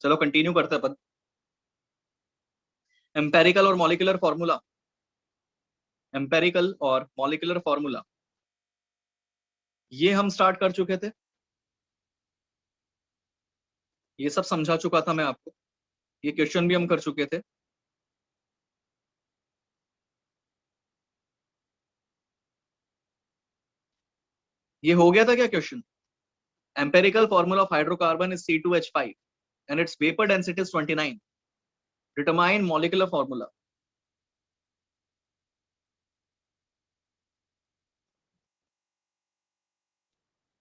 चलो कंटिन्यू करते हैं अपन। एम्पेरिकल और मॉलिक्यूलर फॉर्मूला, एम्पेरिकल और मॉलिक्यूलर फॉर्मूला ये हम स्टार्ट कर चुके थे, ये सब समझा चुका था मैं आपको, ये क्वेश्चन भी हम कर चुके थे। ये हो गया था क्या question? Empirical formula of hydrocarbon is C2H5 and its vapor density is 29. Determine molecular formula.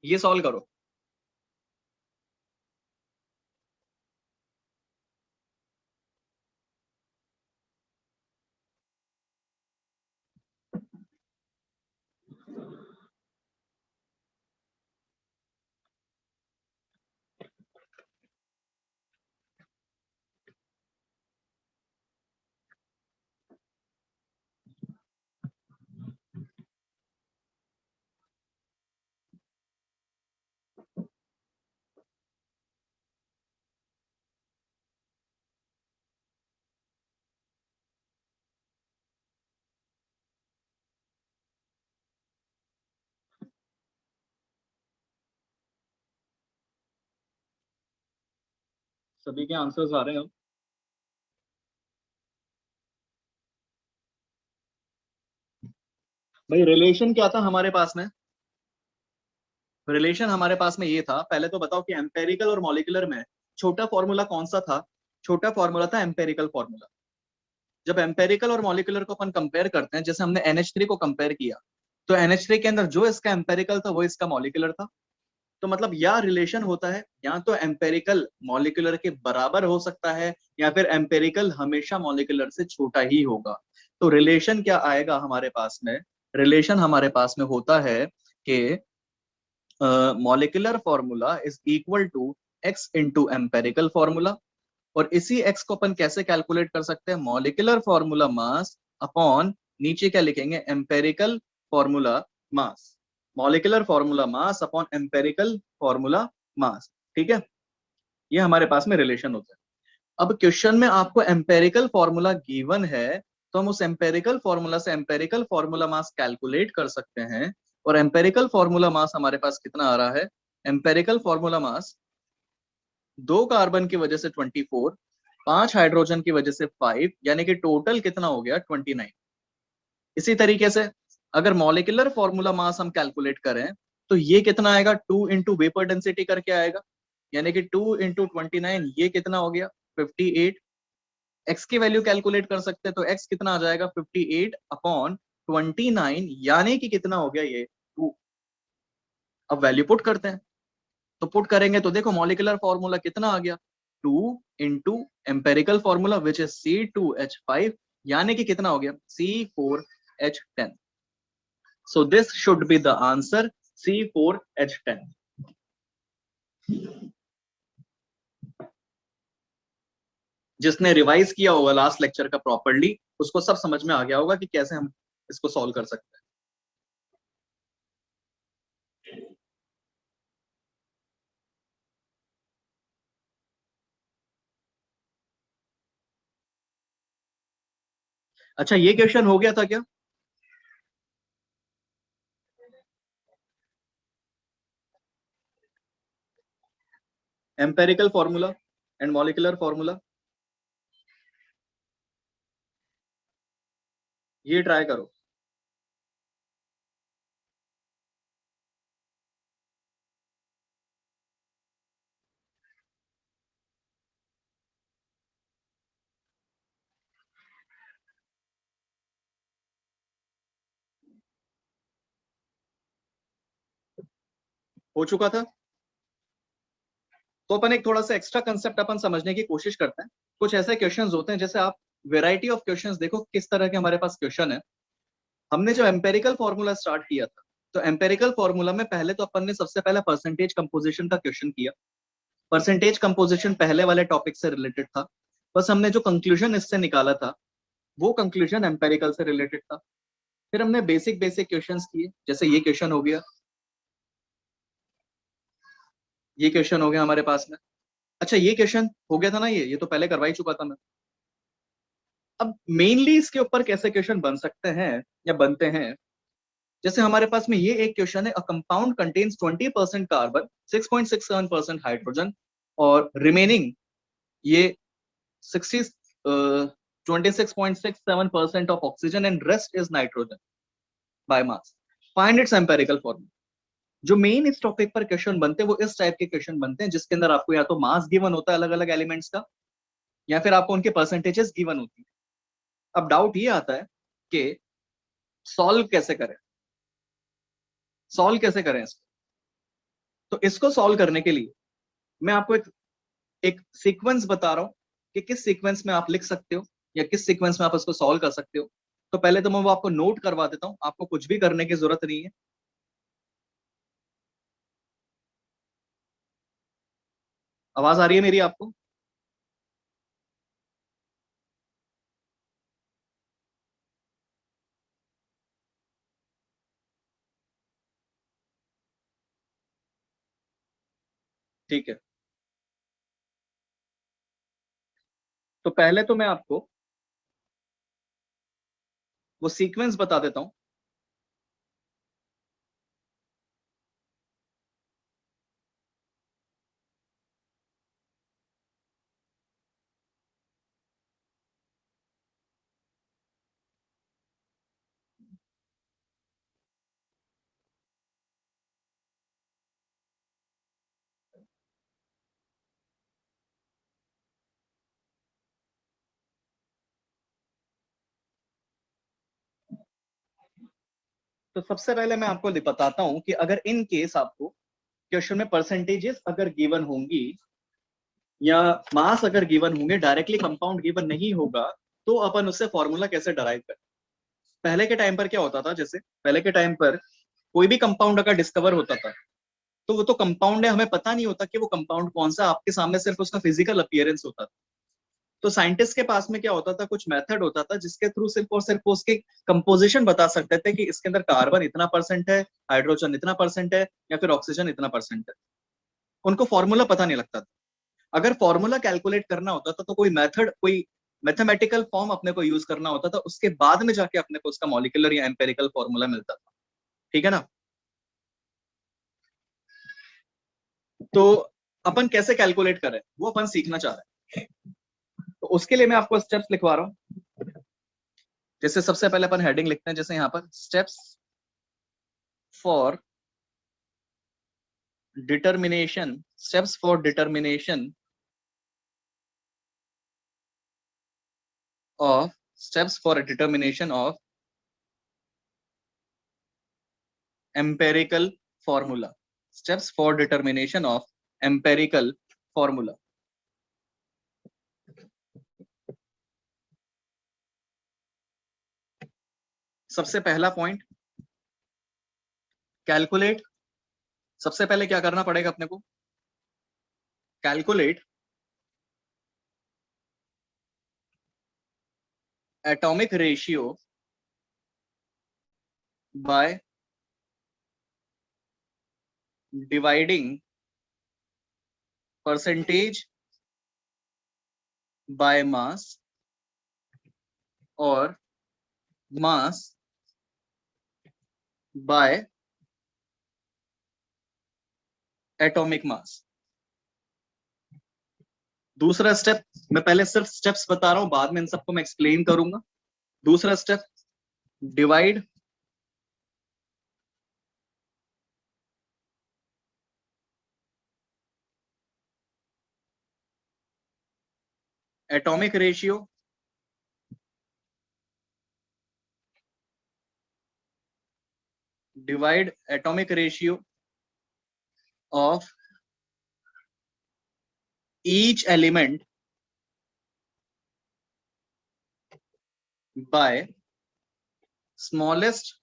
ये सॉल्व करो। सभी के आंसर्स आ रहे हैं। भाई रिलेशन क्या था हमारे पास में? रिलेशन हमारे पास में ये था, पहले तो बताओ कि एम्पेरिकल और मॉलिक्यूलर में छोटा फॉर्मूला कौन सा था? छोटा फॉर्मूला था एम्पेरिकल फॉर्मूला। जब एम्पेरिकल और मॉलिक्यूलर को अपन कंपेयर करते हैं, जैसे हमने NH3 को कंपेयर किया, तो NH3 के अंदर जो इसका एम्पेरिकल था वो इसका मॉलिक्यूलर था। तो मतलब या रिलेशन होता है, या तो एम्पेरिकल मॉलिक्यूलर के बराबर हो सकता है, या फिर एम्पेरिकल हमेशा मॉलिक्यूलर से छोटा ही होगा। तो रिलेशन क्या आएगा हमारे पास में? रिलेशन हमारे पास में होता है कि molecular formula is equal to x into empirical formula. और इसी एक्स को अपन कैसे कैलकुलेट कर सकते हैं? मॉलिक्यूलर फॉर्मूला मास अपॉन, नीचे क्या लिखेंगे? Empirical formula mass. Molecular formula mass upon empirical formula mass. ठीक है, ये हमारे पास में रिलेशन होता है। अब क्वेश्चन में आपको एम्पेरिकल फॉर्मूला गिवन है, तो हम उस एम्पेरिकल फॉर्मूला से एम्पेरिकल फॉर्मूला मास कैलकुलेट कर सकते हैं। और एम्पेरिकल फॉर्मूला मास हमारे पास कितना आ रहा है? एम्पेरिकल फॉर्मूला मास 2 कार्बन की वजह से 24, 5 हाइड्रोजन की वजह से 5, यानी कि टोटल कितना हो गया? 29। इसी तरीके से अगर मॉलिक्यूलर फॉर्मूला मास हम कैलकुलेट करें, तो ये कितना आएगा? 2 इंटू वेपर डेंसिटी करके आएगा, यानी कि 2 इंटू 29, ये कितना हो गया? 58। एक्स की वैल्यू कैलकुलेट कर सकते हैं, तो एक्स कितना आ जाएगा? 58/29, यानी कि कितना हो गया ये? 2। अब वैल्यू पुट करते हैं, तो पुट करेंगे तो देखो मॉलिक्यूलर फॉर्मूला कितना आ गया? 2 into empirical formula which is C2H5, यानी कि कितना हो गया? C4H10। So this should be the answer, C4H10। जिसने रिवाइज किया होगा लास्ट लेक्चर का प्रॉपरली, उसको सब समझ में आ गया होगा कि कैसे हम इसको सॉल्व कर सकते हैं। अच्छा, ये क्वेश्चन हो गया था क्या? Empirical formula and molecular formula, ये ट्राई करो। हो चुका था। तो अपन एक थोड़ा सा एक्स्ट्रा कंसेप्ट अपन समझने की कोशिश करते हैं। कुछ ऐसे क्वेश्चंस होते हैं, जैसे आप वेराइटी ऑफ क्वेश्चंस देखो किस तरह के हमारे पास क्वेश्चन है। हमने जो एम्पेरिकल फॉर्मूला स्टार्ट किया था, तो एम्पेरिकल फॉर्मूला में पहले तो अपन ने सबसे पहले परसेंटेज कंपोजिशन का क्वेश्चन किया। परसेंटेज कंपोजिशन पहले वाले टॉपिक से रिलेटेड था। बस हमने जो कंक्लूजन इससे निकाला था, वो कंक्लूजन एम्पेरिकल से रिलेटेड था। फिर हमने बेसिक बेसिक क्वेश्चंस किए, जैसे ये क्वेश्चन हो गया, ये क्वेश्चन हो गया हमारे पास में। अच्छा ये क्वेश्चन हो गया था ना, ये तो पहले करवा ही चुका था मैं। अब मेनली इसके ऊपर कैसे क्वेश्चन बन सकते हैं या बनते हैं, जैसे हमारे पास में ये एक क्वेश्चन है, a compound contains 20% carbon, 6.67% hydrogen और रिमेनिंग ये 60 26.67% of oxygen and rest is nitrogen by mass, find its empirical formula. जो मेन इस टॉपिक पर क्वेश्चन बनते हैं वो इस टाइप के क्वेश्चन बनते हैं जिसके अंदर आपको या तो मास गिवन होता है अलग अलग एलिमेंट्स का, या फिर आपको उनके परसेंटेजेस गिवन होती है। अब डाउट ये आता है कि सॉल्व कैसे करें, सॉल्व कैसे करें इसको। तो इसको सॉल्व करने के लिए मैं आपको एक सीक्वेंस बता रहा हूं कि किस सीक्वेंस में आप लिख सकते हो या किस सीक्वेंस में आप इसको सॉल्व कर सकते हो। तो पहले तो मैं वो आपको नोट करवा देता हूं, आपको कुछ भी करने की जरूरत नहीं है। आवाज आ रही है मेरी आपको? ठीक है, तो पहले तो मैं आपको वो सीक्वेंस बता देता हूं। तो सबसे पहले मैं आपको बताता हूं कि अगर इन केस आपको क्वेश्चन में परसेंटेजेस अगर गिवन होंगी या मास अगर गिवन होंगे, डायरेक्टली कंपाउंड गिवन नहीं होगा, तो अपन उससे फॉर्मूला कैसे डराइव करें। पहले के टाइम पर क्या होता था, जैसे पहले के टाइम पर कोई भी कंपाउंड अगर डिस्कवर होता था तो वो तो कंपाउंड है, हमें पता नहीं होता कि वो कंपाउंड कौन सा, आपके सामने सिर्फ उसका फिजिकल अपीयरेंस होता था। तो साइंटिस्ट के पास में क्या होता था, कुछ मेथड होता था जिसके थ्रू सिर्फ और सिर्फ उसके कंपोजिशन बता सकते थे कि इसके अंदर कार्बन इतना परसेंट है, हाइड्रोजन इतना परसेंट है, या फिर ऑक्सीजन इतना परसेंट है। उनको फॉर्मूला पता नहीं लगता था। अगर फॉर्मूला कैलकुलेट करना होता था तो कोई मेथड, कोई मैथमेटिकल फॉर्म अपने को यूज करना होता था, उसके बाद में जाके अपने को उसका मॉलिक्यूलर या एम्पेरिकल फॉर्मूला मिलता था। ठीक है ना? तो अपन कैसे कैलकुलेट करें वो अपन सीखना चाह रहे हैं। तो उसके लिए मैं आपको स्टेप्स लिखवा रहा हूं। जैसे सबसे पहले अपन हेडिंग लिखते हैं, जैसे यहाँ पर steps for determination, steps for determination of, steps for determination of empirical formula, steps for determination of empirical formula. सबसे पहला पॉइंट, कैलकुलेट। सबसे पहले क्या करना पड़ेगा अपने को, calculate atomic ratio by dividing percentage by mass और मास बाय एटॉमिक मास। दूसरा स्टेप, मैं पहले सिर्फ स्टेप्स बता रहा हूं, बाद में इन सबको मैं एक्सप्लेन करूंगा। दूसरा step, divide atomic ratio divide atomic ratio of each element by smallest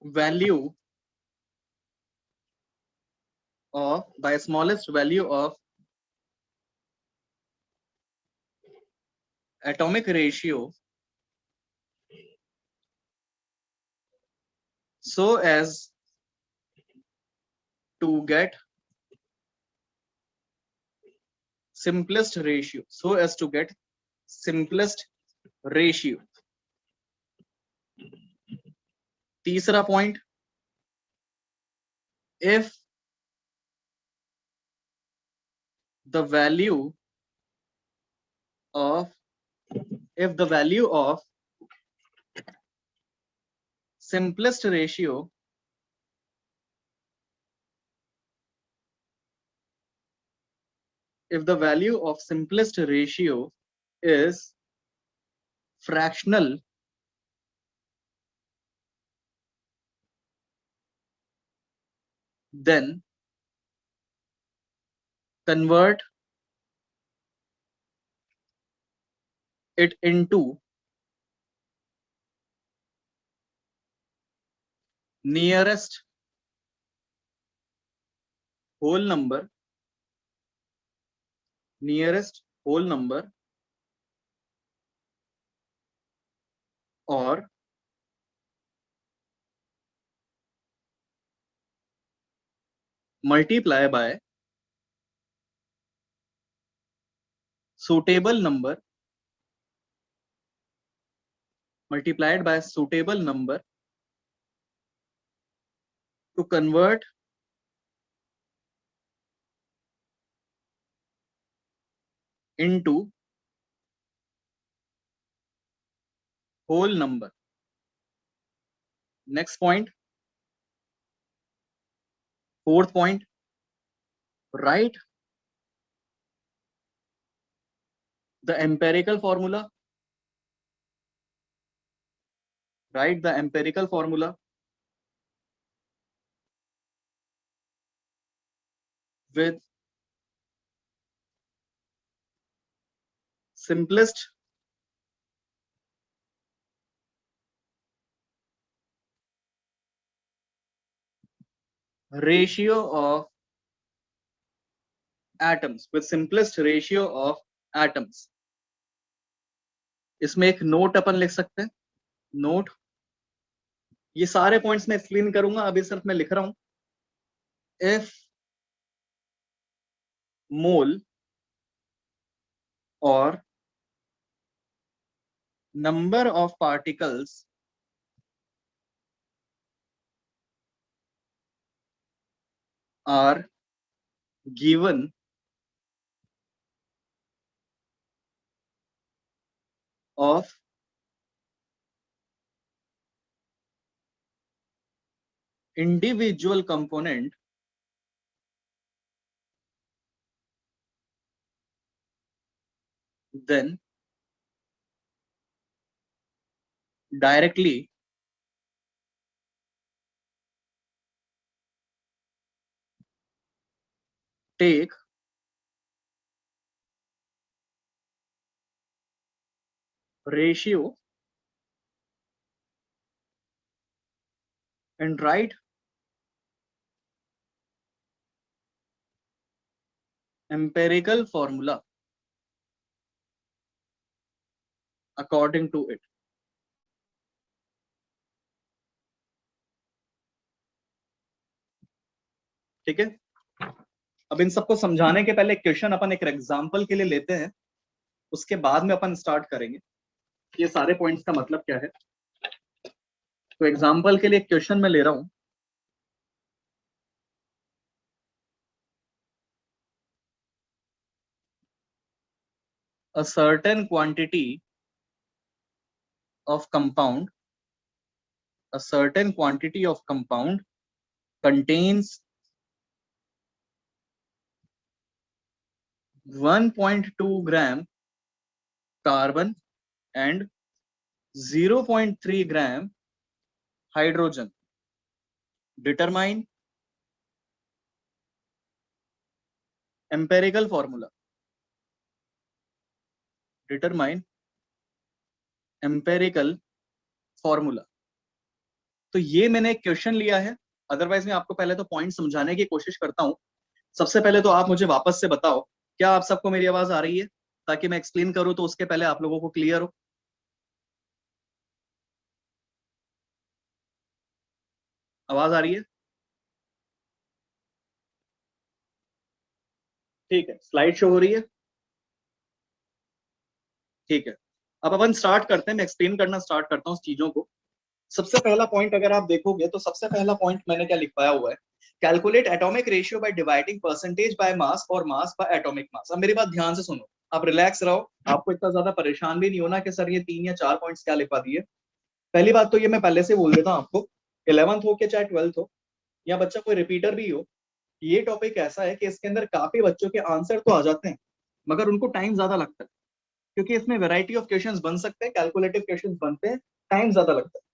value of atomic ratio so as to get simplest ratio, so as to get simplest ratio. तीसरा point, if the value of simplest ratio is fractional, then convert it into nearest whole number or multiply by suitable number multiplied by suitable number to convert into whole number. Next point, fourth point, write the empirical formula with simplest ratio of atoms, इसमें एक note अपन लिख सकते हैं. Note, ये सारे points मैं explain करूंगा, अभी सिर्फ मैं लिख रहा हूं. इफ मोल और number of particles are given of individual component, then directly take ratio and write empirical formula according to it. ठीक है. अब इन सबको समझाने के पहले क्वेश्चन अपन एक एग्जांपल के लिए लेते हैं, उसके बाद में अपन स्टार्ट करेंगे ये सारे पॉइंट्स का मतलब क्या है. तो एग्जांपल के लिए क्वेश्चन में ले रहा हूं. A certain quantity of compound contains 1.2 gram carbon and 0.3 gram hydrogen. Determine empirical formula. तो ये मैंने एक क्वेश्चन लिया है. अदरवाइज मैं आपको पहले तो पॉइंट समझाने की कोशिश करता हूं. सबसे पहले तो आप मुझे वापस से बताओ, क्या आप सबको मेरी आवाज आ रही है, ताकि मैं एक्सप्लेन करूं तो उसके पहले आप लोगों को क्लियर हो. आवाज आ रही है? ठीक है, स्लाइड शो हो रही है? ठीक है, अब अपन स्टार्ट करते हैं, मैं एक्सप्लेन करना स्टार्ट करता हूँ चीजों को। सबसे पहला पॉइंट अगर आप देखोगे तो सबसे पहला पॉइंट मैंने क्या लिखवाया हुआ है, calculate atomic ratio by dividing percentage by mass और मास बाय एटॉमिक मास। अब मेरी बात ध्यान से सुनो, आप रिलैक्स रहो, आपको इतना ज्यादा परेशान भी नहीं होना कि सर ये 3 या 4 पॉइंट्स क्या लिखवा दिए। पहली बात तो ये मैं पहले से बोल देता हूँ आपको, 11th हो के चाहे 12th हो, या बच्चा कोई रिपीटर भी हो, ये टॉपिक ऐसा है कि इसके अंदर काफी बच्चों के आंसर तो आ जाते हैं, मगर उनको टाइम ज्यादा लगता है, क्योंकि इसमें वैरायटी ऑफ क्वेश्चंस बन सकते हैं, कैलकुलेटिव क्वेश्चंस बनते हैं, टाइम ज्यादा लगता है।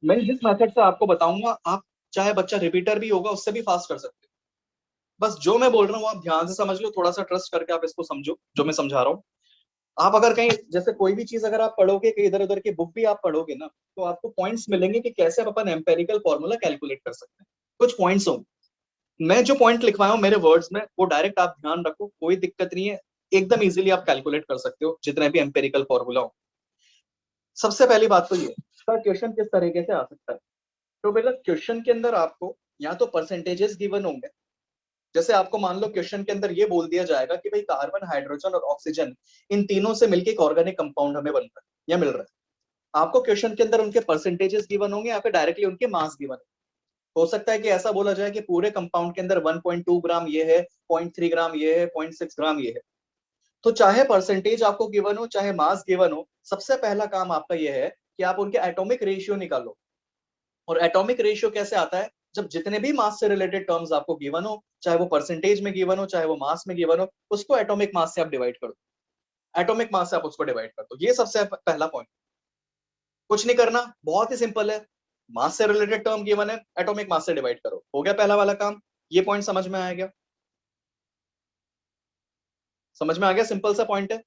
मैं जिस मेथड से आपको बताऊंगा, आप चाहे बच्चा रिपीटर भी होगा उससे भी फास्ट कर सकते हैं। बस जो मैं बोल रहा हूँ आप ध्यान से समझ लो, थोड़ा सा ट्रस्ट करके आप इसको समझो जो मैं समझा रहा हूँ। आप अगर कहीं जैसे कोई भी चीज अगर आप पढ़ोगे, कहीं इधर उधर की बुक भी आप पढ़ोगे ना, तो आपको पॉइंट्स मिलेंगे कि कैसे आप अपन एम्पेरिकल फॉर्मूला कैलकुलेट कर सकते हैं। कुछ पॉइंट्स होंगे, मैं जो पॉइंट लिखवाया हूँ मेरे वर्ड्स में वो डायरेक्ट आप ध्यान रखो, कोई दिक्कत नहीं है, एकदम इजीली आप कैलकुलेट कर सकते हो जितने भी एम्पेरिकल फॉर्मूला हो। सबसे पहली बात तो ये, सर क्वेश्चन किस तरीके से आ सकता है। तो बेटा क्वेश्चन के अंदर आपको या तो परसेंटेजेस गिवन होंगे, जैसे आपको मान लो क्वेश्चन के अंदर ये बोल दिया जाएगा कि भाई कार्बन, हाइड्रोजन और ऑक्सीजन, इन तीनों से मिलकर एक ऑर्गेनिक कंपाउंड हमें बन रहा है या मिल रहा है। आपको क्वेश्चन के अंदर उनके परसेंटेजेस गिवन होंगे या फिर डायरेक्टली उनके मास गिवन। हो सकता है कि ऐसा बोला जाए कि पूरे कंपाउंड के अंदर 1.2 ग्राम ये है, 0.3 ग्राम ये है, 0.6 ग्राम ये है। तो चाहे परसेंटेज आपको गिवन हो चाहे मास गिवन हो, सबसे पहला काम आपका यह है कि आप उनके एटॉमिक रेशियो निकालो। और एटॉमिक रेशियो कैसे आता है, जब जितने भी मास से रिलेटेड टर्म्स आपको गिवन हो, चाहे वो परसेंटेज में गिवन हो चाहे वो मास में गिवन हो, उसको एटॉमिक मास से आप डिवाइड कर दो। एटॉमिक मास से आप उसको डिवाइड कर दो, ये सबसे पहला पॉइंट। कुछ नहीं करना, बहुत ही सिंपल है। मास से रिलेटेड टर्म गिवन है, एटॉमिक मास से डिवाइड करो, हो गया पहला वाला काम। ये पॉइंट समझ में आ गया? समझ में आ गया, सिंपल सा पॉइंट है।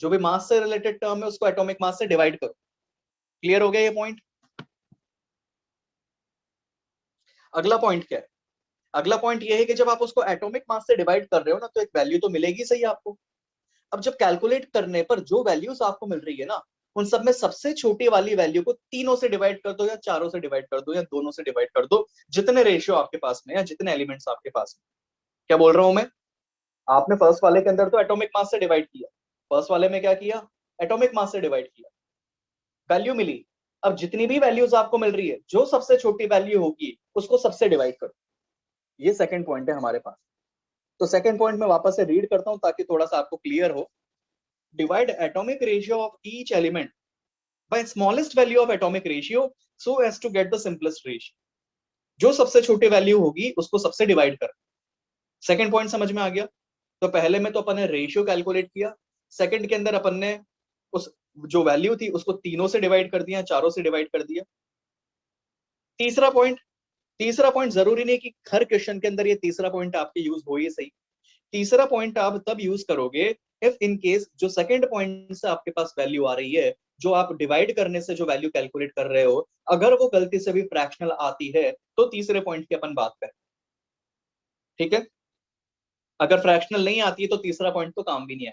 जो भी मास से रिलेटेड टर्म है उसको एटॉमिक मास से डिवाइड करो। क्लियर हो गया ये पॉइंट? अगला पॉइंट क्या है? अगला पॉइंट ये है कि जब आप उसको एटॉमिक मास से डिवाइड कर रहे हो ना, तो एक वैल्यू तो मिलेगी सही आपको। अब जब कैलकुलेट करने पर जो वैल्यूज आपको मिल रही है ना, उन सब में सबसे छोटी वाली वैल्यू को तीनों से डिवाइड कर दो या चारों से डिवाइड कर दो या दोनों से डिवाइड कर दो, जितने रेशियो आपके पास में या जितने एलिमेंट्स आपके पास में। क्या बोल रहा हूं मैं? आपने फर्स्ट वाले के अंदर तो एटॉमिक मास से डिवाइड किया, फर्स्ट वाले में क्या किया, एटॉमिक मास से डिवाइड किया, वैल्यू मिली। अब जितनी भी वैल्यूज आपको मिल रही है, जो सबसे छोटी वैल्यू होगी उसको सबसे डिवाइड करो। ये सेकंड पॉइंट है हमारे पास। तो सेकंड पॉइंट में वापस से रीड करता हूं ताकि थोड़ा सा आपको क्लियर हो। Divide atomic ratio of each element by smallest value of atomic ratio so as to get the simplest ratio. जो सबसे छोटी वैल्यू होगी उसको सबसे डिवाइड कर। सेकंड पॉइंट समझ में आ गया? तो पहले में तो अपन ने रेशियो कैलकुलेट किया, सेकंड के अंदर अपन ने उस जो वैल्यू थी उसको तीनों से डिवाइड कर दिया, चारों से डिवाइड कर दिया। तीसरा पॉइंट, तीसरा पॉइंट जरूरी नहीं कि हर क्वेश्चन के अंदर ये तीसरा पॉइंट आपके यूज हो ही सही। तीसरा पॉइंट आप तब यूज करोगे इफ इन केस जो सेकंड पॉइंट से आपके पास वैल्यू आ रही है, जो आप डिवाइड करने से जो वैल्यू कैलकुलेट कर रहे हो, अगर वो गलती से भी फ्रैक्शनल आती है तो तीसरे पॉइंट की अपन बात करें। ठीक है? अगर फ्रैक्शनल नहीं आती है तो तीसरा पॉइंट तो काम भी नहीं है।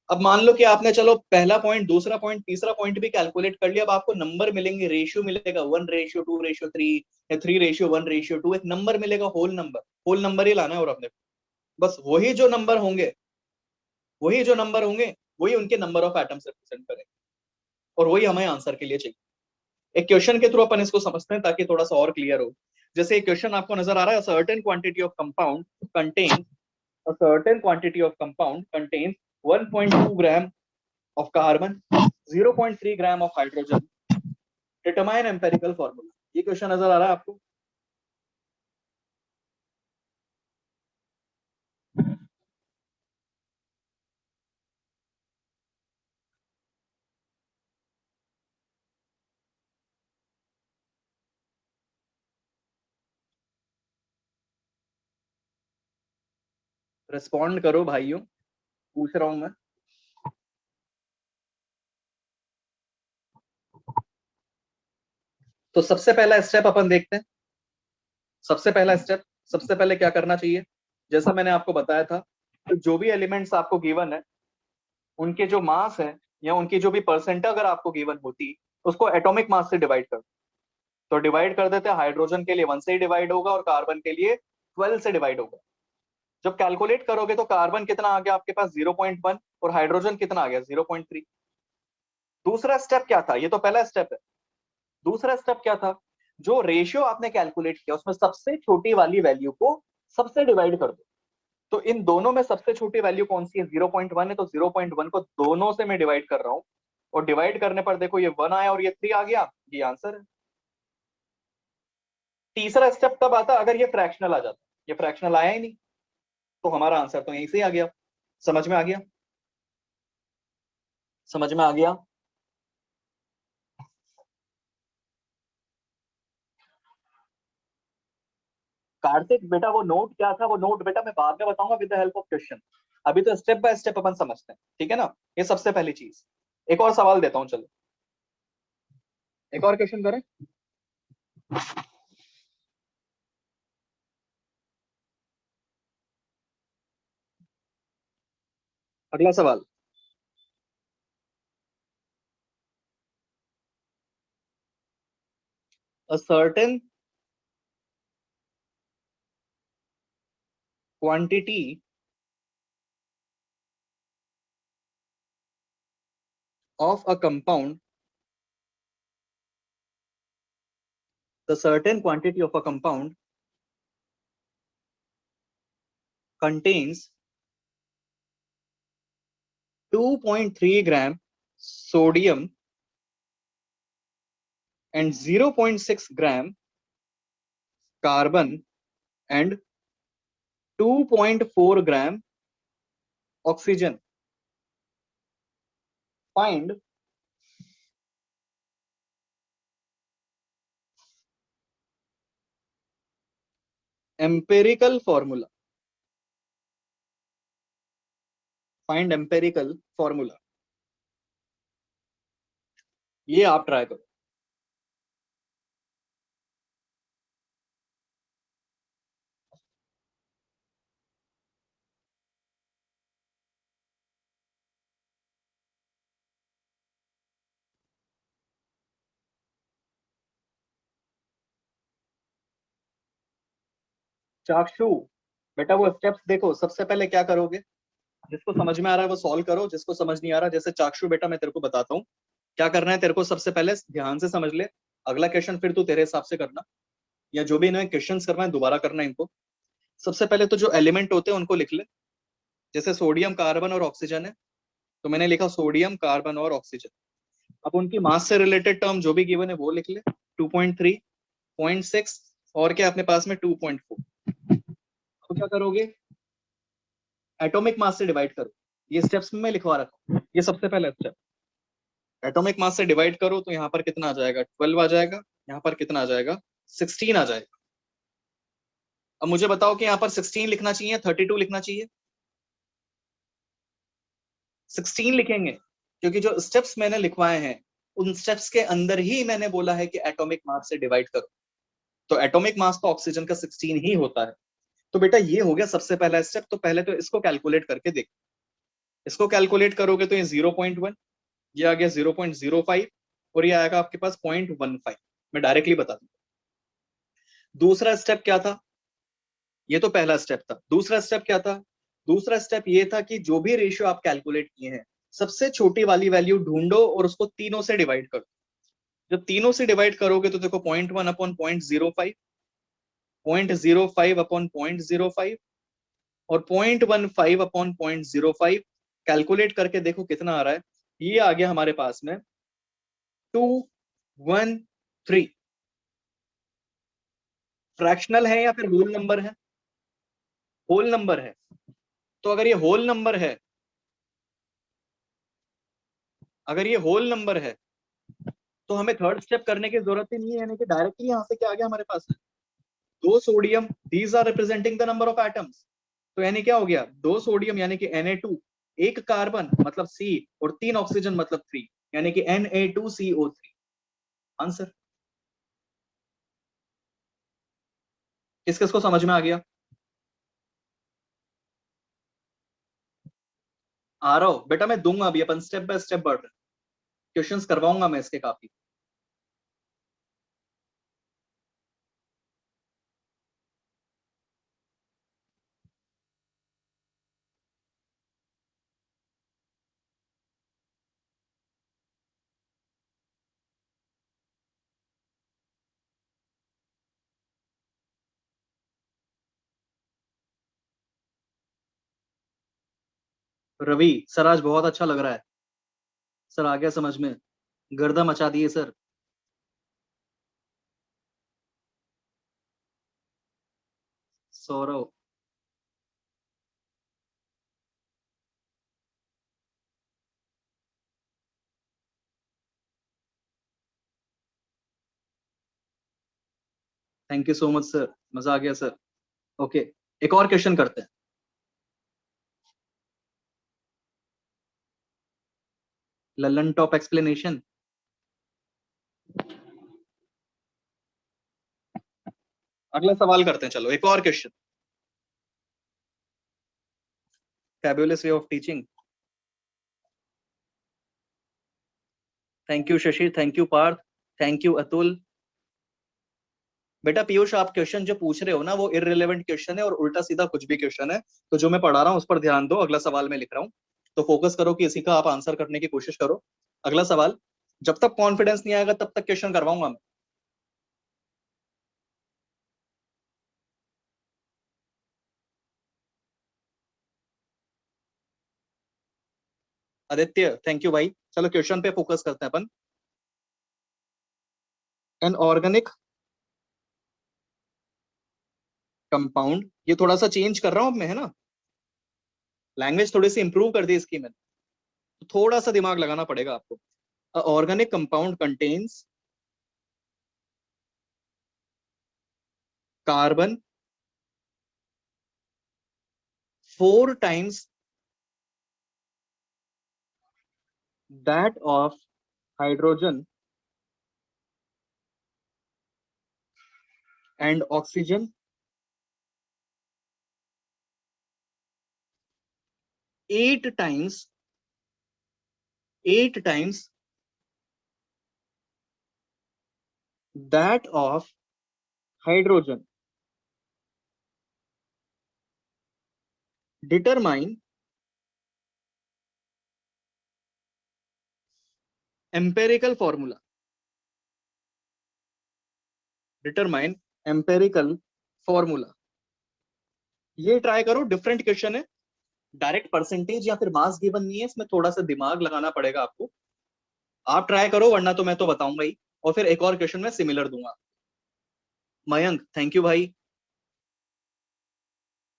अब मान लो कि आपने चलो पहला पॉइंट, दूसरा पॉइंट, तीसरा पॉइंट भी कैलकुलेट कर लिया, अब आपको नंबर मिलेंगे, रेशियो मिलेगा 1:2:3 या 3:1:2, एक नंबर मिलेगा, होल नंबर। होल नंबर ही लाना है और अपने बस वही जो नंबर होंगे, वही जो नंबर होंगे वही उनके नंबर ऑफ एटम्स रिप्रेजेंट करेंगे, और वही हमें आंसर के लिए चाहिए। एक क्वेश्चन के थ्रू अपन इसको समझते हैं ताकि थोड़ा सा और क्लियर हो। जैसे एक क्वेश्चन आपको नजर आ रहा है, certain quantity of compound contain a certain quantity of compound contains 1.2 gram of carbon, 0.3 gram of hydrogen. Determine empirical formula. ये क्वेश्चन नजर आ रहा है आपको? रिस्पॉन्ड करो भाइयों, पूछ रहा हूं मैं। तो सबसे पहला स्टेप अपन देखते हैं। सबसे पहला स्टेप, सबसे पहले क्या करना चाहिए, जैसा मैंने आपको बताया था, तो जो भी एलिमेंट्स आपको गिवन है उनके जो मास है या उनकी जो भी परसेंट अगर आपको गिवन होती, उसको एटॉमिक मास से डिवाइड कर। तो डिवाइड कर देते हैं, हाइड्रोजन के लिए 1 से ही डिवाइड होगा और कार्बन के लिए 12 से डिवाइड होगा। जब कैलकुलेट करोगे तो कार्बन कितना आ गया आपके पास 0.1 और हाइड्रोजन कितना आ गया 0.3। दूसरा स्टेप क्या था, ये तो पहला स्टेप है। दूसरा स्टेप क्या था, जो रेशियो आपने कैलकुलेट किया उसमें सबसे छोटी वाली वैल्यू को सबसे डिवाइड कर दो। तो इन दोनों में सबसे छोटी वैल्यू कौन सी है, 0.1 है, तो 0.1 को दोनों से मैं डिवाइड कर रहा हूं, और डिवाइड करने पर देखो ये 1 आया और ये 3 आ गया, ये आंसर है। तीसरा स्टेप तब आता अगर ये फ्रैक्शनल आ जाता, ये फ्रैक्शनल आया ही नहीं, तो हमारा आंसर तो यहीं से आ गया। समझ में आ गया, समझ में आ गया। कार्तिक बेटा वो नोट क्या था, वो नोट बेटा मैं बाद में बताऊंगा with the help of question. अभी तो स्टेप बाय स्टेप अपन समझते हैं, ठीक है ना। ये सबसे पहली चीज। एक और सवाल देता हूं, चलो एक और क्वेश्चन करें। अगला सवाल। A certain quantity of a compound, the certain quantity of a compound contains 2.3 gram sodium and 0.6 gram carbon and 2.4 gram oxygen. Find empirical formula. Find empirical formula. ये आप ट्राई करो। चाक्षु बेटा वो स्टेप्स देखो, सबसे पहले क्या करोगे, जिसको समझ में आ रहा है वो सॉल्व करो, जिसको समझ नहीं आ रहा, जैसे चाक्षु बेटा मैं तेरे को बताता हूँ क्या करना है तेरे को। सबसे पहले ध्यान से समझ ले, अगला क्वेश्चन फिर तू तेरे हिसाब से करना, या जो भी इन्हें क्वेश्चन करना है दोबारा करना इनको। सबसे पहले तो जो एलिमेंट होते हैं उनको लिख ले, जैसे सोडियम कार्बन और ऑक्सीजन है, तो मैंने लिखा सोडियम कार्बन और ऑक्सीजन। अब उनकी मास से रिलेटेड टर्म जो भी गिवन है वो लिख ले, 2.3, 0.6 और क्या अपने पास में 2.4। तो क्या करोगे, एटॉमिक मास से डिवाइड करो। ये स्टेप्स में मैं लिखवा रखा हूँ, ये सबसे पहला स्टेप। एटॉमिक मास से डिवाइड करो तो यहाँ पर कितना आ जाएगा, 12 आ जाएगा, यहाँ पर कितना आ जाएगा, 16 आ जाएगा। अब मुझे बताओ कि यहाँ पर 16 लिखना चाहिए 32 लिखना चाहिए, 16 लिखेंगे, क्योंकि जो स्टेप्स मैंने लिखवाए हैं उन स्टेप्स के अंदर ही मैंने बोला है कि एटॉमिक मास से डिवाइड करो, तो एटॉमिक मास तो ऑक्सीजन का 16 ही होता है। तो बेटा ये हो गया सबसे पहला स्टेप, तो पहले तो इसको कैलकुलेट करके देख। इसको कैलकुलेट करोगे तो ये 0.1, ये आ गया 0.05, और ये आएगा आपके पास 0.15। मैं डायरेक्टली बता दूं। दूसरा स्टेप क्या था, ये तो पहला स्टेप था। दूसरा स्टेप क्या था, दूसरा स्टेप ये था कि जो भी रेशियो आप कैलकुलेट किए हैं सबसे छोटी वाली वैल्यू ढूंढो और उसको तीनों से डिवाइड करो। जब तीनों से डिवाइड करोगे तो देखो 0.1 अपॉन 0.05, 0.05 अपॉन 0.05 और 0.15 अपॉन 0.05। कैलकुलेट करके देखो कितना आ रहा है, ये आ गया हमारे पास में 213। फ्रैक्शनल है या फिर होल नंबर है, होल नंबर है। तो अगर ये होल नंबर है, अगर ये होल नंबर है तो हमें थर्ड स्टेप करने की जरूरत ही नहीं है, यानी कि डायरेक्टली यहां से क्या आ गया हमारे पास है, दो sodium, these are representing the number of atoms. तो यानी क्या हो गया, दो सोडियम यानी कि Na2, एक कार्बन मतलब C, और तीन ऑक्सीजन मतलब 3, यानी कि Na2CO3। आंसर। किस किस को समझ में आ गया, आ रहा हो बेटा, मैं दूंगा अभी, अपन स्टेप बाय स्टेप बढ़ रहे हैं, क्वेश्चंस करवाऊंगा मैं इसके काफी। रवि सर आज बहुत अच्छा लग रहा है सर, आ गया समझ में, गर्दा मचा दिए sir. Saurav, thank you so much sir, मजा आ गया सर। ओके, एक और क्वेश्चन करते हैं। Lalan top explanation. अगला सवाल करते हैं, चलो एक और question. Fabulous way of teaching. Thank you Shashi, thank you Parth, thank you Atul. बेटा पीयूष, आप क्वेश्चन जो पूछ रहे हो ना वो इररिलेवेंट क्वेश्चन है और उल्टा सीधा कुछ भी क्वेश्चन है। तो जो मैं पढ़ा रहा हूँ उस पर ध्यान दो, अगला सवाल मैं लिख रहा हूँ, तो फोकस करो कि इसी का आप आंसर करने की कोशिश करो। अगला सवाल, जब तक कॉन्फिडेंस नहीं आएगा तब तक क्वेश्चन करवाऊंगा मैं। आदित्य थैंक यू भाई। चलो क्वेश्चन पे फोकस करते हैं अपन। एन ऑर्गेनिक कंपाउंड, ये थोड़ा सा चेंज कर रहा हूं अब मैं, है ना, लैंग्वेज थोड़ी सी इंप्रूव कर दी इसकी मैंने, तो थोड़ा सा दिमाग लगाना पड़ेगा आपको। Organic compound contains carbon 4 times that of hydrogen and oxygen 8 times, 8 times that of hydrogen. Determine empirical formula. Determine empirical formula. ये ट्राई करो, डिफरेंट क्वेश्चन है, डायरेक्ट परसेंटेज या फिर मास गिवन नहीं है, इसमें थोड़ा सा दिमाग लगाना पड़ेगा आपको। आप ट्राई करो वरना तो मैं तो बताऊंगा ही, और फिर एक और क्वेश्चन मैं सिमिलर दूंगा। मयंक थैंक यू भाई।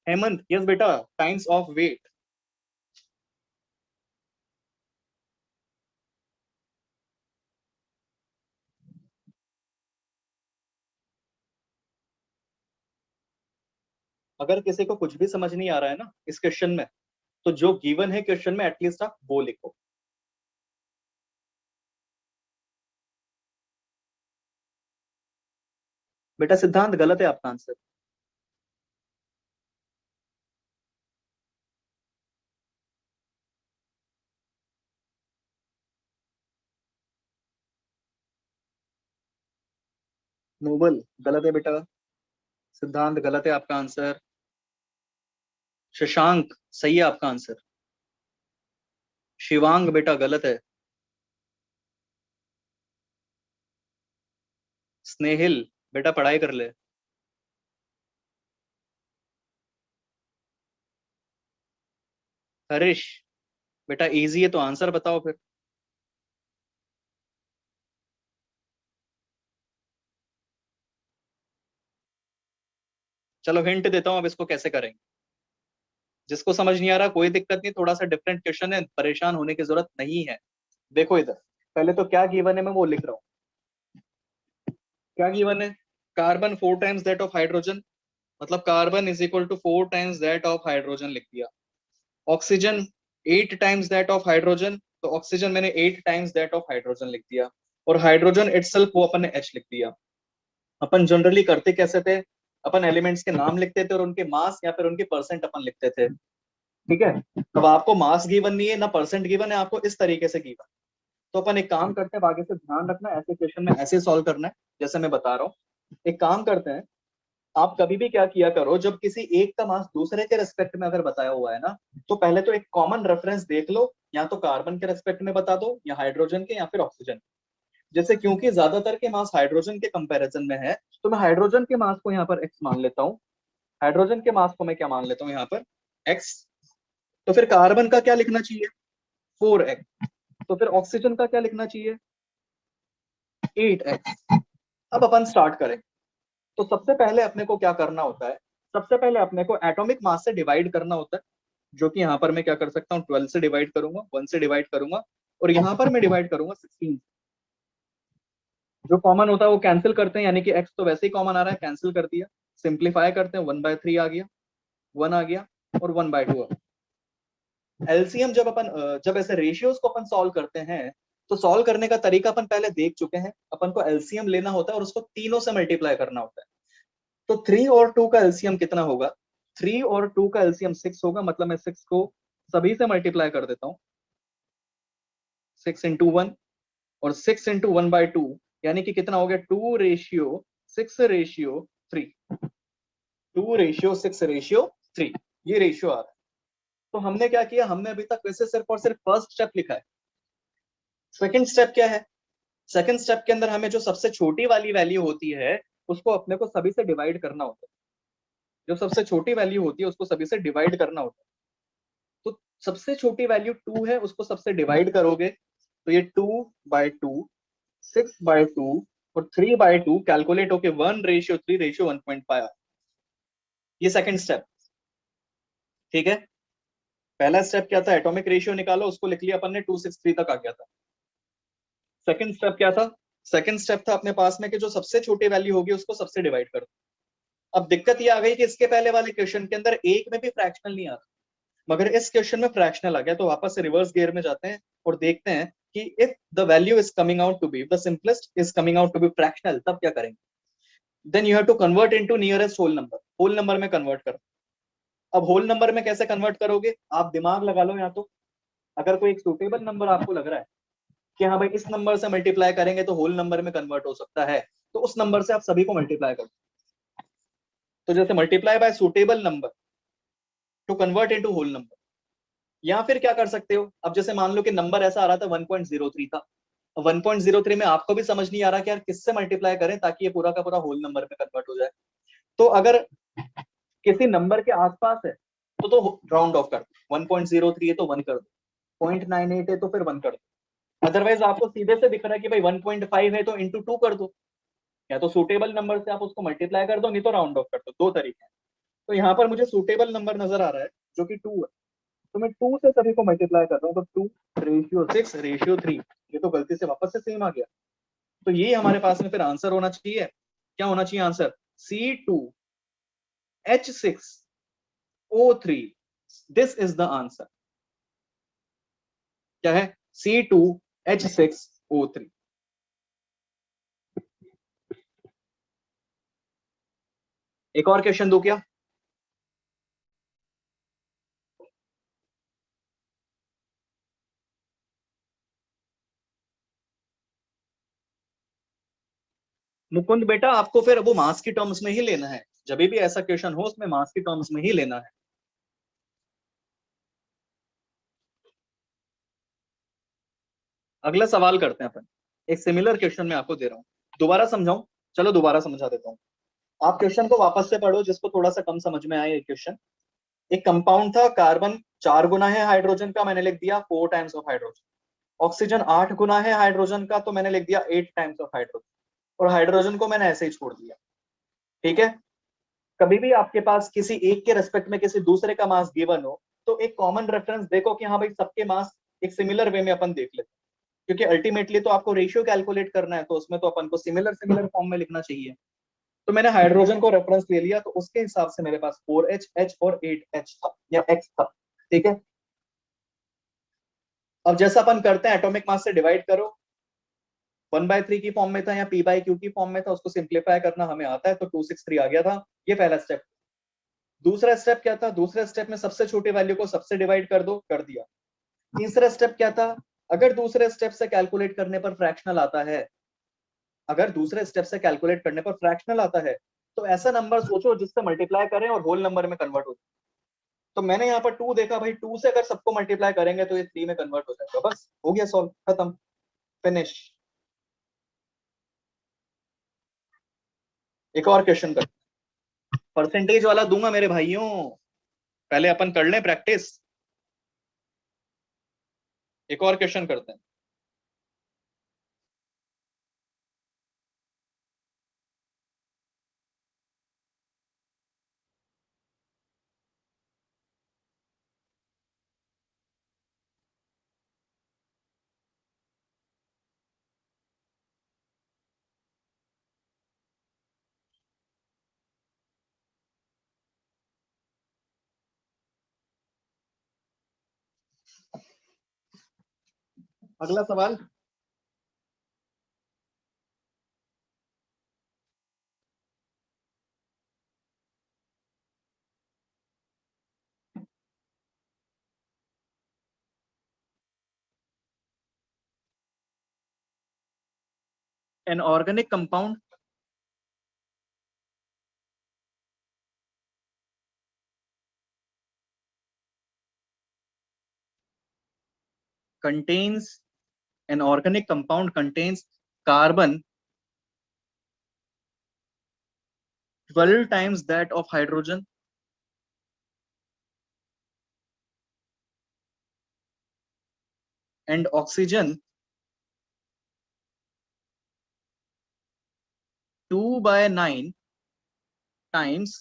हेमंत यस बेटा, टाइम्स ऑफ वेट। अगर किसी को कुछ भी समझ नहीं आ रहा है ना इस क्वेश्चन में, तो जो गिवन है क्वेश्चन में एटलीस्ट आप वो लिखो। बेटा सिद्धांत गलत है आपका आंसर। नोबल गलत है बेटा। सिद्धांत गलत है आपका आंसर। शशांक सही है आपका आंसर। शिवांग बेटा गलत है। स्नेहिल बेटा पढ़ाई कर ले। हरीश बेटा इजी है तो आंसर बताओ फिर। चलो हिंट देता हूं अब इसको कैसे करेंगे। जिसको समझ नहीं आ रहा कोई दिक्कत नहीं, थोड़ा सा डिफरेंट क्वेश्चन है, परेशान होने की जरूरत नहीं है। देखो इधर, पहले तो क्या गिवन है मैं वो लिख रहा हूँ। क्या गिवन है, carbon 4 times that of hydrogen, मतलब carbon is equal to 4 times that of hydrogen लिख दिया। Oxygen 8 times that of hydrogen, तो ऑक्सीजन मैंने 8 times दैट ऑफ हाइड्रोजन लिख दिया। और हाइड्रोजन इटसेल्फ वो अपन ने एच लिख दिया। अपन जनरली करते कैसे थे, अपन एलिमेंट्स के नाम लिखते थे और उनके मास या फिर उनके परसेंट अपन लिखते थे। ठीक है, अब आपको मास गिवन नहीं है ना परसेंट गिवन है, आपको इस तरीके से गिवन। तो अपन एक काम करते हैं, आगे से ध्यान रखना ऐसे क्वेश्चन में ऐसे सॉल्व करना है जैसे मैं बता रहा हूँ। एक काम करते हैं, आप कभी भी क्या किया करो, जब किसी एक का मास दूसरे के रेस्पेक्ट में अगर बताया हुआ है ना, तो पहले तो एक कॉमन रेफरेंस देख लो, या तो कार्बन के रेस्पेक्ट में बता दो या हाइड्रोजन के या फिर ऑक्सीजन। जैसे क्योंकि ज्यादातर के मास हाइड्रोजन के कंपैरिजन में है, तो मैं हाइड्रोजन के मास को यहाँ पर एक्स मान लेता हूँ। हाइड्रोजन के मास को मैं क्या मान लेता हूँ यहाँ पर, एक्स। तो फिर कार्बन का क्या लिखना चाहिए, 4x। तो फिर ऑक्सीजन का क्या लिखना चाहिए, 8x। अब अपन स्टार्ट करें। तो सबसे पहले अपने को क्या करना होता है, सबसे पहले अपने को एटॉमिक मास से डिवाइड करना होता है, जो कि यहाँ पर मैं क्या कर सकता हूँ, 12 से डिवाइड करूंगा, 1 से डिवाइड करूंगा, और यहाँ पर मैं डिवाइड करूंगा 16। जो कॉमन होता है वो कैंसिल करते हैं, यानी कि x तो वैसे ही कॉमन आ रहा है, कैंसिल कर दिया। सिंप्लीफाई करते हैं, 1/3 आ गया, 1 आ गया, और 1/2 आ गया। एलसीएम जब अपन जब ऐसे रेशियोज को अपन सॉल्व करते हैं, तो सॉल्व करने का तरीका अपन पहले देख चुके हैं। अपन को एलसीएम लेना होता है और उसको तीनों से मल्टीप्लाई करना होता है। तो 3 और 2 का एलसीएम कितना होगा, 3 और 2 का एलसीएम 6 होगा, मतलब मैं 6 को सभी से मल्टीप्लाई कर देता हूँ, 6 इंटू 1, और 6 इंटू 1/2, यानी कि कितना हो गया, 2:6:3, 2:6:3, ये रेशियो आ रहा है। तो हमने क्या किया, हमने अभी तक वैसे सिर्फ और सिर्फ फर्स्ट स्टेप लिखा है। सेकंड स्टेप क्या है, सेकंड स्टेप के अंदर हमें जो सबसे छोटी वाली वैल्यू होती है उसको अपने को सभी से डिवाइड करना होता है। जो सबसे छोटी वैल्यू होती है उसको सभी से डिवाइड करना होता है। तो सबसे छोटी वैल्यू 2 है, उसको सबसे डिवाइड करोगे तो ये 2/2, 6/2 और 3/2 कैलकुलेट होके 1:3:1.5। ये सेकंड स्टेप, ठीक है। पहला स्टेप क्या था, एटॉमिक रेशियो निकालो, उसको लिख लिया अपन ने, 263 तक आ गया था। सेकंड स्टेप क्या था, सेकंड स्टेप था अपने पास में कि जो सबसे छोटी वैल्यू होगी उसको सबसे डिवाइड कर दो। अब दिक्कत ये आ गई कि इसके पहले वाले क्वेश्चन के अंदर एक में भी फ्रैक्शनल नहीं आ रहा, मगर इस क्वेश्चन में फ्रैक्शनल आ गया। तो वापस से रिवर्स गियर में जाते हैं और देखते हैं कि if the value is coming out to be, the simplest is coming out to be fractional, तब क्या करेंगे। Then you have to convert into nearest whole number, whole number में कन्वर्ट करो। अब होल नंबर में कैसे कन्वर्ट करोगे, आप दिमाग लगा लो। या तो अगर कोई एक सुटेबल नंबर आपको लग रहा है कि हाँ भाई इस नंबर से मल्टीप्लाई करेंगे तो होल नंबर में कन्वर्ट हो सकता है, तो उस नंबर से आप सभी को मल्टीप्लाई करो। तो जैसे multiply by suitable number to convert into whole number. या फिर क्या कर सकते हो, अब जैसे मान लो कि नंबर ऐसा आ रहा था 1.03 था, 1.03 में आपको भी समझ नहीं आ रहा कि यार किससे मल्टीप्लाई करें ताकि ये पूरा का पूरा होल नंबर में कन्वर्ट हो जाए। तो अगर किसी नंबर के आसपास है तो राउंड ऑफ कर दो, 1.03 है तो 1 कर दो, 0.98 है तो फिर 1 कर दो। अदरवाइज आपको सीधे से दिख रहा है कि भाई 1.5 है तो इंटू 2 कर दो, या तो सूटेबल नंबर से आप उसको मल्टीप्लाई कर दो, नहीं तो राउंड ऑफ कर दो, दो तरीके हैं। तो यहाँ पर मुझे सूटेबल नंबर नजर आ रहा है जो कि 2 है, तो मैं 2 से सभी को मल्टीप्लाई कर रहा हूँ, तो 2:6:3, ये तो गलती से वापस से सेम आ गया। तो ये हमारे पास में फिर आंसर होना चाहिए, क्या होना चाहिए answer, C2H6O3, this is the answer. क्या है, C2H6O3। एक और क्वेश्चन दो क्या, मुकुंद बेटा आपको फिर वो मास की टर्म्स में ही लेना है, जब भी ऐसा क्वेश्चन हो उसमें मास की टर्म्स में ही लेना है। अगला सवाल करते हैं अपन, एक सिमिलर क्वेश्चन मैं आपको दे रहा हूँ, दोबारा समझाऊं, चलो दोबारा समझा देता हूँ। आप क्वेश्चन को वापस से पढ़ो जिसको थोड़ा सा कम समझ में आए। क्वेश्चन, एक कंपाउंड था, कार्बन 4 गुना है हाइड्रोजन का, मैंने लिख दिया 4 टाइम्स ऑफ हाइड्रोजन। ऑक्सीजन 8 गुना है हाइड्रोजन का, तो मैंने लिख दिया 8 टाइम्स ऑफ हाइड्रोजन। और हाइड्रोजन को मैंने ऐसे ही छोड़ दिया, ठीक है। कभी भी आपके पास किसी एक के रेस्पेक्ट में किसी दूसरे का मास गिवन हो, तो एक कॉमन रेफरेंस देखो कि हाँ भाई सबके मास एक सिमिलर वे में अपन देख लेते हैं, क्योंकि अल्टीमेटली तो आपको रेशियो कैलकुलेट करना है, तो उसमें तो अपन को सिमिलर सिमिलर फॉर्म में लिखना चाहिए। तो मैंने हाइड्रोजन को रेफरेंस ले लिया, तो उसके हिसाब से मेरे पास 4H, H और 8H था या X था, ठीक है। अब जैसा अपन करते हैं, एटॉमिक मास से डिवाइड करो, 1/3 की फॉर्म में था या P/Q की फॉर्म में था, उसको सिंप्लीफाई करना हमें आता है, तो 263 आ गया था। ये पहला स्टेप। दूसरा स्टेप क्या था, दूसरे स्टेप में सबसे छोटी वैल्यू को सबसे डिवाइड कर दो, कर दिया। तीसरा स्टेप क्या था, अगर दूसरे स्टेप से कैलकुलेट करने पर फ्रैक्शनल आता है, अगर दूसरे स्टेप से कैलकुलेट करने पर फ्रैक्शनल आता है, तो ऐसा नंबर सोचो जिससे मल्टीप्लाई करें और होल नंबर में कन्वर्ट हो जाए। तो मैंने यहाँ पर 2 देखा, भाई 2 से अगर सबको मल्टीप्लाई करेंगे तो ये 3 में कन्वर्ट हो जाएगा, बस हो गया, सॉल्व, खत्म, फिनिश। एक और क्वेश्चन कर, परसेंटेज वाला दूंगा मेरे भाइयों, पहले अपन कर लें प्रैक्टिस। एक और क्वेश्चन करते हैं। अगला सवाल। An organic compound contains an organic compound contains carbon 12 times that of hydrogen and oxygen 2 by 9 times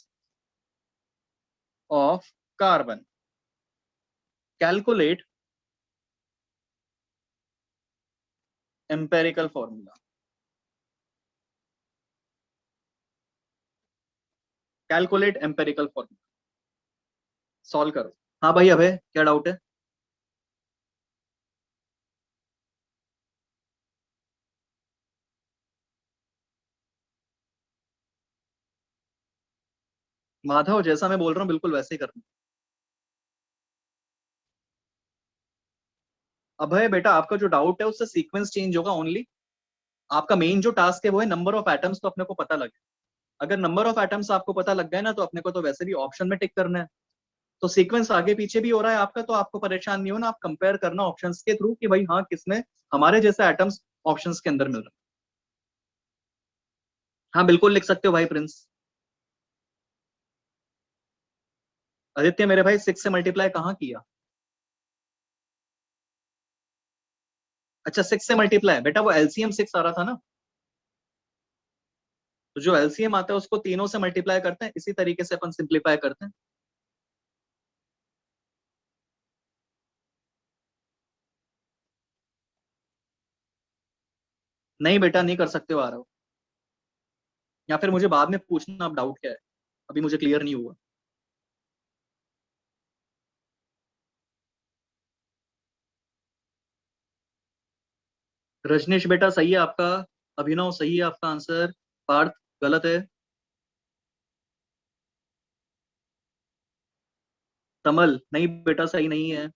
of carbon. Calculate empirical formula. Calculate empirical formula. Solve करो। हाँ भाई अभय, क्या डाउट है? माधव, जैसा मैं बोल रहा हूँ बिल्कुल वैसे ही करना। अभय बेटा, आपका जो डाउट है उससे सीक्वेंस चेंज होगा ओनली। आपका मेन जो टास्क है वो है नंबर ऑफ एटम्स, तो अपने को पता लगे। अगर नंबर ऑफ एटम्स आपको पता लग गए ना, तो अपने को तो वैसे भी ऑप्शन में टिक करना है। तो सीक्वेंस आगे पीछे भी हो रहा है आपका, तो आपको परेशान नहीं होना। आप कंपेयर करना ऑप्शंस के थ्रू कि भाई हाँ किसमें हमारे जैसे एटम्स ऑप्शंस के अंदर मिल रहे हैं। हाँ बिल्कुल लिख सकते हो भाई प्रिंस। आदित्य मेरे भाई, 6 से मल्टीप्लाई कहाँ किया? अच्छा 6 से मल्टीप्लाई, बेटा वो एलसीएम 6 आ रहा था ना। तो जो एलसीएम आता है उसको तीनों से मल्टीप्लाई करते हैं, इसी तरीके से अपन सिंप्लीफाई करते हैं। नहीं बेटा नहीं कर सकते हो आ रहा हो, या फिर मुझे बाद में पूछना अब डाउट क्या है, अभी मुझे क्लियर नहीं हुआ। रजनीश बेटा सही है आपका, अभिनव सही है आपका आंसर, पार्थ गलत है। कमल नहीं बेटा, सही नहीं है।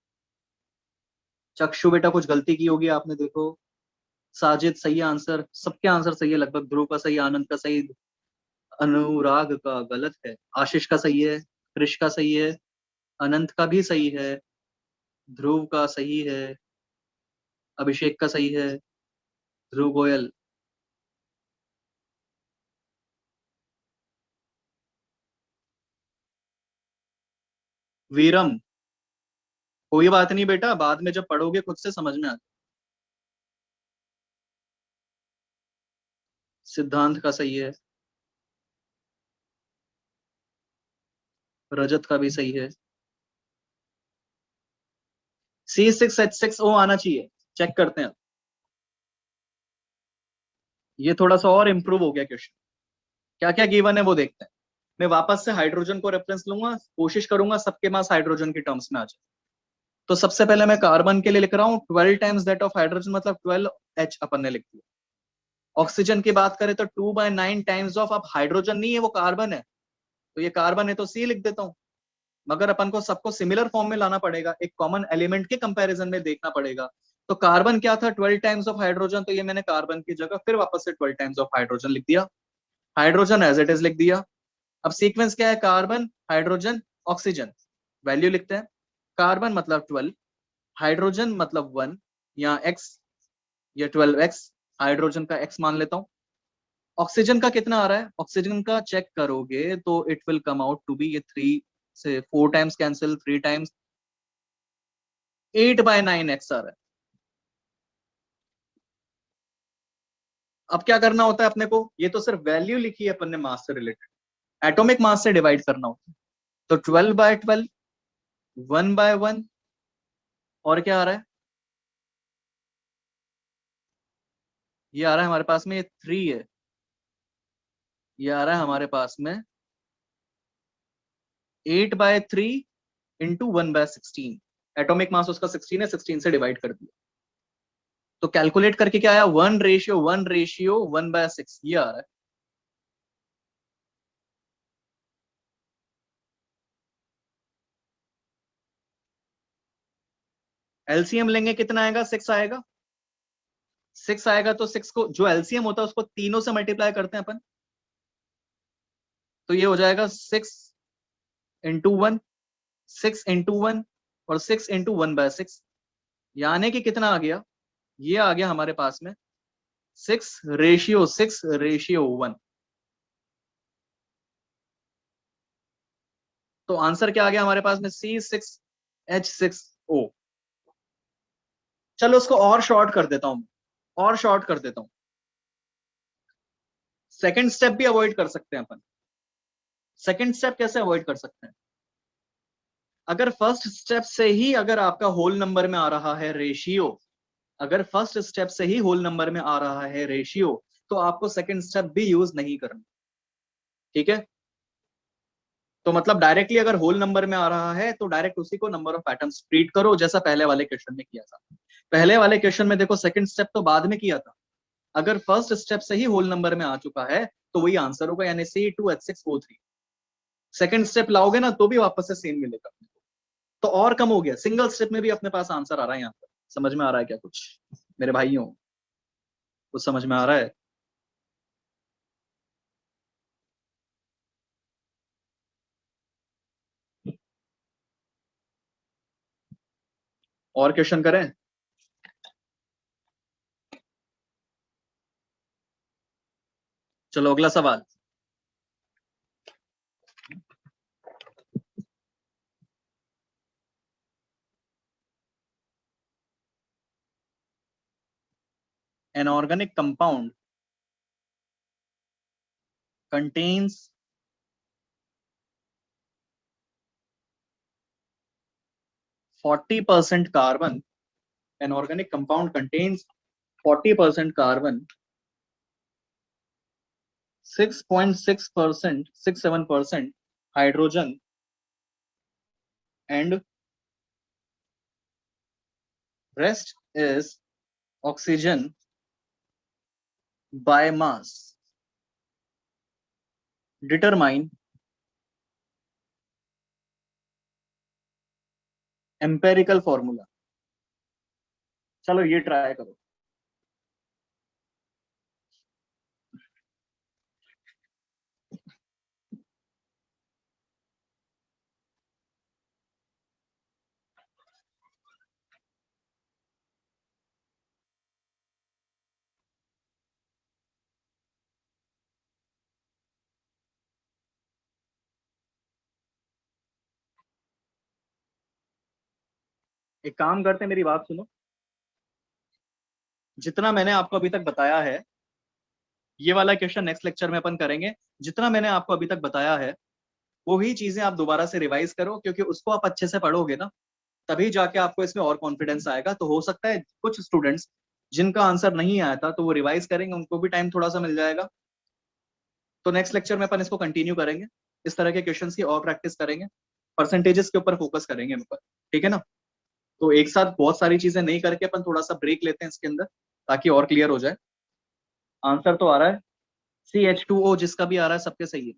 चक्षु बेटा कुछ गलती की होगी आपने, देखो। साजिद सही आंसर, सबके आंसर सही है लगभग। ध्रुव का सही, आनंद का सही, अनुराग का गलत है, आशीष का सही है, कृष का सही है, अनंत का भी सही है, ध्रुव का सही है, अभिषेक का सही है, ध्रुव गोयल। वीरम, कोई बात नहीं बेटा, बाद में जब पढ़ोगे खुद से समझ में आता। सिद्धांत का सही है, रजत का भी सही है। C6H6O आना चाहिए, चेक करते हैं। ये थोड़ा सा और इम्प्रूव हो गया क्वेश्चन। क्या क्या गिवन है वो देखते हैं। मैं वापस से हाइड्रोजन को रेफरेंस लूंगा, कोशिश करूंगा सबके पास हाइड्रोजन की टर्म्स में आ जाए। तो सबसे पहले मैं कार्बन के लिए लिख रहा हूँ 12 टाइम्स दैट ऑफ हाइड्रोजन, मतलब 12H अपन ने लिख दिया। ऑक्सीजन की बात करें तो 2/9 टाइम्स ऑफ, अब हाइड्रोजन नहीं है वो कार्बन है, तो ये कार्बन है तो C लिख देता हूँ। मगर अपन को सबको सिमिलर फॉर्म में लाना पड़ेगा, एक कॉमन एलिमेंट के कंपैरिजन में देखना पड़ेगा। तो कार्बन क्या था, 12 टाइम्स ऑफ हाइड्रोजन, तो ये मैंने कार्बन की जगह फिर वापस से 12 टाइम्स ऑफ हाइड्रोजन लिख दिया। हाइड्रोजन एज इट इज लिख दिया। अब सीक्वेंस क्या है, कार्बन हाइड्रोजन ऑक्सीजन। वैल्यू लिखते हैं। कार्बन मतलब 12, हाइड्रोजन मतलब 1 या x, या 12x, हाइड्रोजन का x मान लेता हूं। ऑक्सीजन का कितना आ रहा है, ऑक्सीजन का चेक करोगे तो it will come out to be, ये 3 से 4 टाइम्स कैंसिल, 3 टाइम्स 8/9 x आ रहा है। अब क्या करना होता है अपने को, ये तो सिर्फ वैल्यू लिखी है अपन ने मास से रिलेटेड, एटॉमिक मास से डिवाइड करना होता है। तो 12/12, 1/1, और क्या आ रहा है, ये आ रहा है हमारे पास में, ये 3 है, ये आ रहा है हमारे पास में 8/3 इंटू 1/16। एटॉमिक मास उसका 16 है, 16 से डिवाइड कर दिया, तो कैलकुलेट करके क्या आया, 1:1:1/6, ये आ रहा है। एलसीएम लेंगे कितना आएगा, 6 आएगा। 6 आएगा तो 6 को, जो एलसीएम होता है उसको तीनों से मल्टीप्लाई करते हैं अपन, तो ये हो जाएगा 6 इंटू 1, 6 इंटू 1, और 6 इंटू 1/6, यानी कि कितना आ गया, ये आ गया हमारे पास में 6:6:1। तो आंसर क्या आ गया हमारे पास में, C6H6O। चलो उसको और शॉर्ट कर देता हूं, और शॉर्ट कर देता हूं, सेकंड स्टेप भी अवॉइड कर सकते हैं अपन। सेकंड स्टेप कैसे अवॉइड कर सकते हैं, अगर फर्स्ट स्टेप से ही अगर आपका होल नंबर में आ रहा है रेशियो, अगर फर्स्ट स्टेप से ही होल नंबर में आ रहा है रेशियो, तो आपको सेकंड स्टेप भी यूज नहीं करना, ठीक है। तो मतलब डायरेक्टली अगर होल नंबर में आ रहा है तो डायरेक्ट उसी को नंबर ऑफ एटम्स ट्रीट करो, जैसा पहले वाले क्वेश्चन में किया था। पहले वाले क्वेश्चन में देखो सेकंड स्टेप तो बाद में किया था, अगर फर्स्ट स्टेप से ही होल नंबर में आ चुका है तो वही आंसर होगा, यानी C2H6O3। सेकंड स्टेप लाओगे ना तो भी वापस से सेम मिलेगा, तो और कम हो गया, सिंगल स्टेप में भी अपने पास आंसर आ रहा है यहाँ पर। समझ में आ रहा है क्या कुछ मेरे भाइयों, कुछ समझ में आ रहा है। और क्वेश्चन करें, चलो अगला सवाल। An organic compound contains 40% carbon, an organic compound contains 40% carbon, 6.6%, 6.7% hydrogen, and rest is oxygen by mass. Determine empirical formula. चलो ये ट्राई करो, एक काम करते हैं, मेरी बात सुनो, जितना मैंने आपको अभी तक बताया है, ये वाला क्वेश्चन नेक्स्ट लेक्चर में अपन करेंगे। जितना मैंने आपको अभी तक बताया है वो ही चीजें आप दोबारा से रिवाइज करो, क्योंकि उसको आप अच्छे से पढ़ोगे ना तभी जाके आपको इसमें और कॉन्फिडेंस आएगा। तो हो सकता है कुछ स्टूडेंट्स जिनका आंसर नहीं आया था तो वो रिवाइज करेंगे, उनको भी टाइम थोड़ा सा मिल जाएगा। तो नेक्स्ट लेक्चर में अपन इसको कंटिन्यू करेंगे, इस तरह के क्वेश्चंस की और प्रैक्टिस करेंगे, परसेंटेजेस के ऊपर फोकस करेंगे ऊपर, ठीक है ना। तो एक साथ बहुत सारी चीजें नहीं करके अपन थोड़ा सा ब्रेक लेते हैं इसके अंदर, ताकि और क्लियर हो जाए। आंसर तो आ रहा है CH2O, जिसका भी आ रहा है सबके सही है।